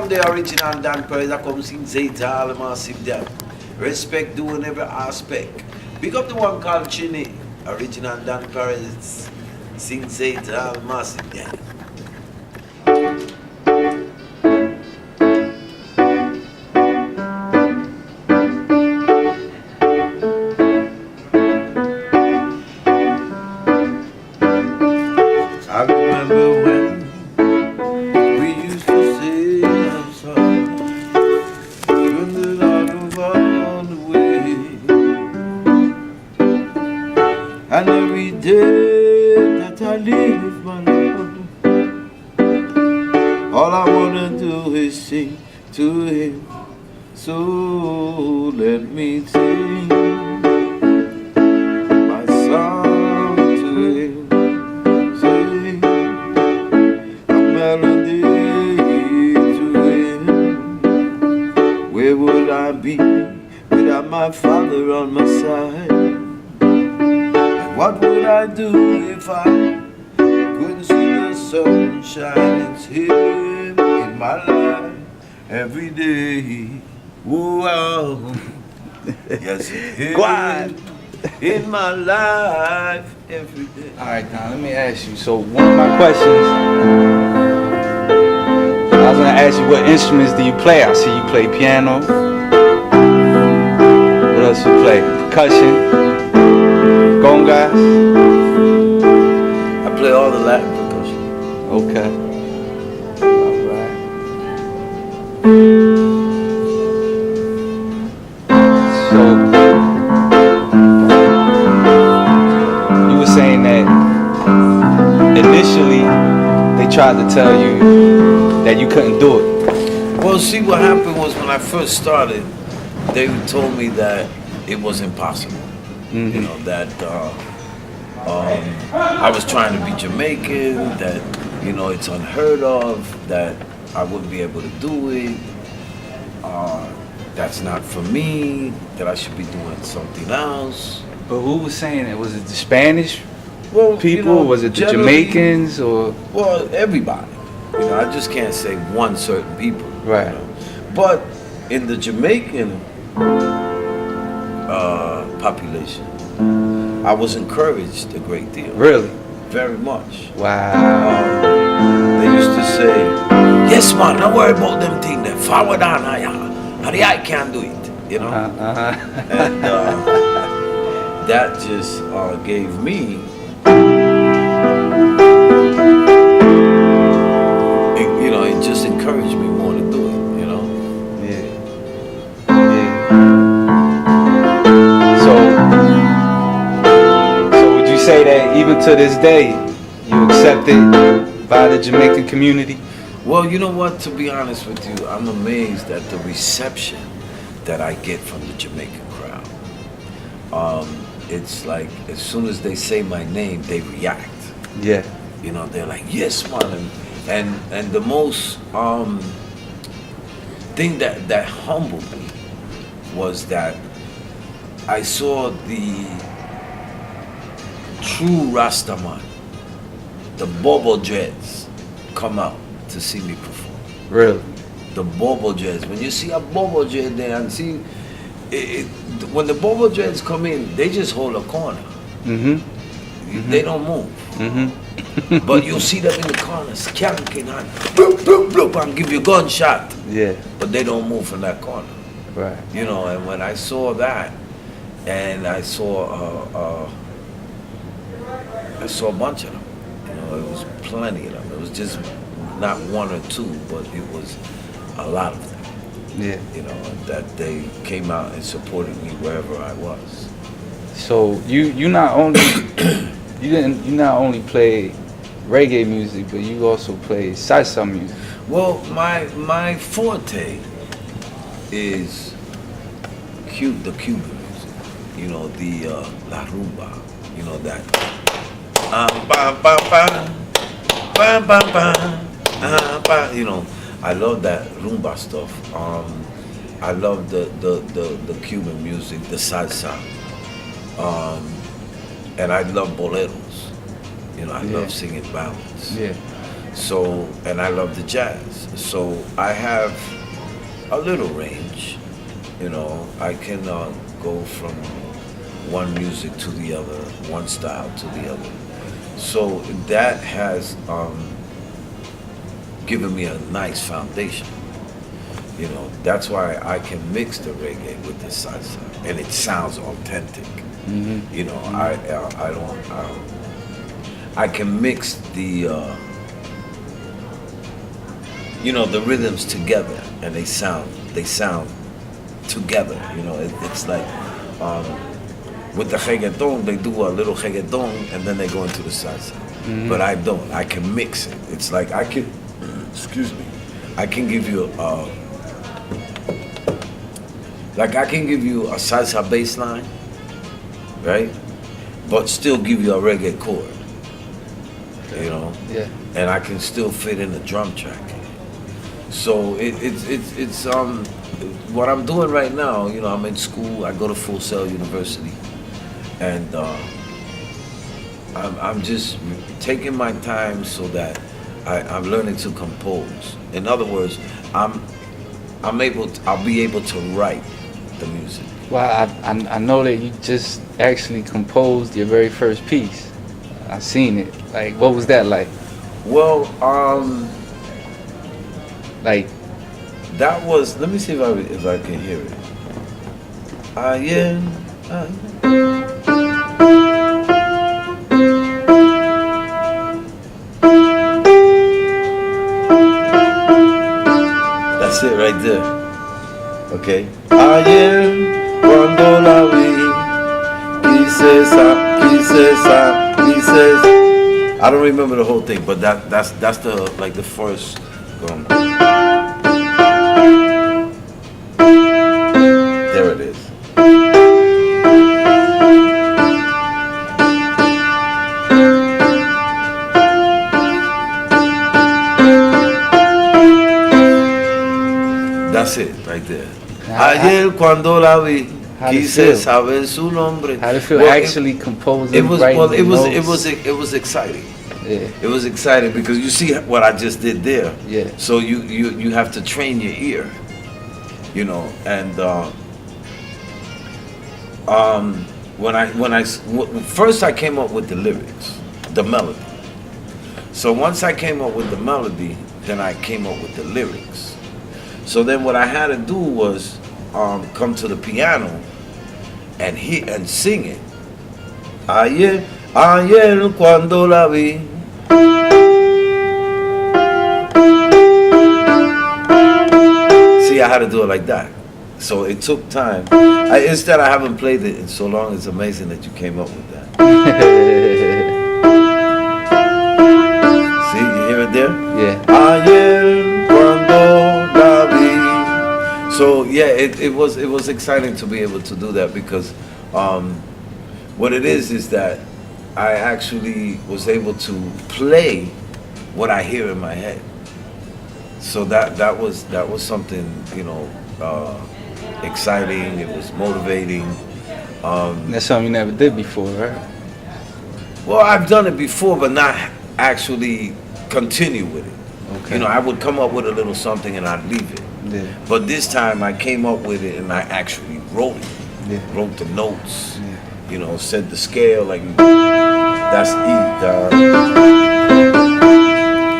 from the original Dan Perez, I come sing Zeta, all the massive Dan. Respect doing every aspect. Big up the one called Chinny, original Dan Perez, sing Zeta, all the massive Dan. I remember when we used to say I'm sorry, when the light was on the way, and every day that I live my life, all I wanna do is sing to him. So let me sing my song to him. Melody to him. Where would I be without my father on my side? And what would I do if I couldn't see the sunshine? It's him in my life every day. Whoa, yes, it's him in my life every day. All right, now let me ask you. So one of my questions, I was gonna ask you, what instruments do you play? I see you play piano. What else you play? Percussion, congas. I play all the Latin percussion. Okay. All right. So you were saying that initially they tried to tell you that you couldn't do it. Well, see, what happened was when I first started, they told me that it was impossible. Mm-hmm. You know, that I was trying to be Jamaican, that, you know, it's unheard of, that I wouldn't be able to do it, that's not for me, that I should be doing something else. But who was saying it? Was it the Spanish Well, people? you know, Was it the generally- Jamaicans or? Well, everybody. You know, I just can't say one certain people. Right. You know? But in the Jamaican population, I was encouraged a great deal. Really? Very much. Wow. They used to say, yes man, don't worry about them things, then forward on, I can't do it, you know? And that just gave me, you know, it just encouraged me more to do it, you know? Yeah. Yeah. So would you say that even to this day, you accepted by the Jamaican community? Well, you know what, to be honest with you, I'm amazed at the reception that I get from the Jamaican crowd. It's like, as soon as they say my name, they react. Yeah. You know, they're like, yes, man. And the most thing that humbled me was that I saw the true Rastaman, the Bobo Dreads, come out to see me perform. Really? The Bobo Dreads. When you see a Bobo Dread there and see, when the Bobo Dreads come in, they just hold a corner. Mm-hmm. They don't move. Mm-hmm. But you see them in the corner, skanking and bloop, bloop, bloop, and give you a gunshot. Yeah. But they don't move from that corner. Right. You know, and when I saw that, and I saw a bunch of them. You know, it was plenty of them. It was just not one or two, but it was a lot of them. Yeah. You know, that they came out and supported me wherever I was. So you not only you not only play reggae music, but you also play salsa music. Well, my forte is the Cuban music. You know, the la rumba. You know that. You know, I love that rumba stuff. I love the Cuban music, the salsa. And I love boleros. You know, I love singing ballads. Yeah. So, and I love the jazz. So I have a little range. You know, I can go from one music to the other, one style to the other. So that has given me a nice foundation. You know, that's why I can mix the reggae with the salsa, and it sounds authentic. You know, I don't. I can mix the you know, the rhythms together, and they sound together. You know, it's like with the reggaeton, they do a little reggaeton and then they go into the salsa. But I don't. I can mix it. It's like I can, excuse me, I can give you I can give you a salsa bass line, right? But still give you a reggae chord. You know? Yeah. And I can still fit in a drum track. So it's what I'm doing right now. You know, I'm in school. I go to Full Sail University, and I'm just taking my time so that I'm learning to compose. In other words, I'll be able to write the music. Well, I know that you just actually composed your very first piece. I seen it. Like, what was that like? Well, Like, that was. Let me see if I can hear it. Yeah. That's it right there. Okay. Ayer cuando la vi, quise I don't remember the whole thing, but that's the like the first. There it is. That's it right there. Ayer cuando la vi, quise saber su nombre. How did it feel actually composing? It was writing it notes? was exciting. Yeah. It was exciting because you see what I just did there. Yeah. So you have to train your ear, you know. And first I came up with the lyrics, the melody. So once I came up with the melody, then I came up with the lyrics. So then what I had to do was come to the piano and sing it. Ayer cuando la vi. See, I had to do it like that. So it took time. Instead, I haven't played it in so long. It's amazing that you came up with that. See, you hear it there? Yeah. Ayer cuando la vi. So yeah, it was exciting to be able to do that because what it is that I actually was able to play what I hear in my head. So that was something, you know, exciting. It was motivating. That's something you never did before, right? Well, I've done it before, but not actually continue with it. Okay. You know, I would come up with a little something and I'd leave it. Yeah. But this time I came up with it and I actually wrote it. Yeah. Wrote the notes. Yeah. You know, said the scale, like that's E.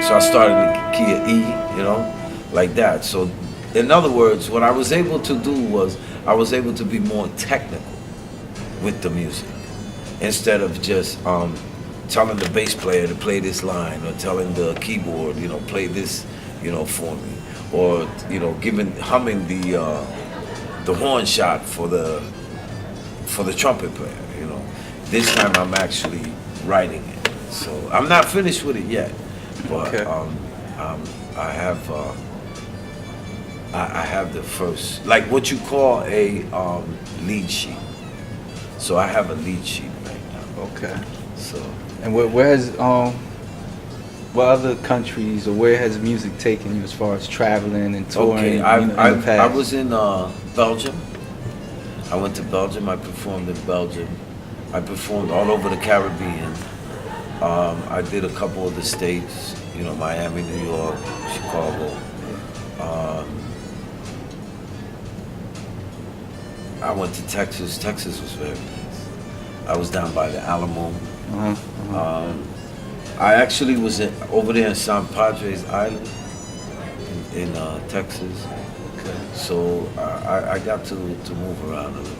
So I started with the key of E, you know, like that. So in other words, what I was able to do was I was able to be more technical with the music instead of just telling the bass player to play this line or telling the keyboard, you know, play this, you know, for me, or you know, humming the horn shot for the trumpet player. You know, this time I'm actually writing it. So I'm not finished with it yet, but okay. I have the first, like what you call a lead sheet. So I have a lead sheet right now. Okay. So. And where has what other countries or where has music taken you as far as traveling and touring? Okay, in the past? I was in Belgium. I went to Belgium. I performed in Belgium. I performed all over the Caribbean. I did a couple of the states. You know, Miami, New York, Chicago. I went to Texas. Texas was very nice. I was down by the Alamo. I actually was over there in San Padres Island in Texas. Okay. So I got to move around a little.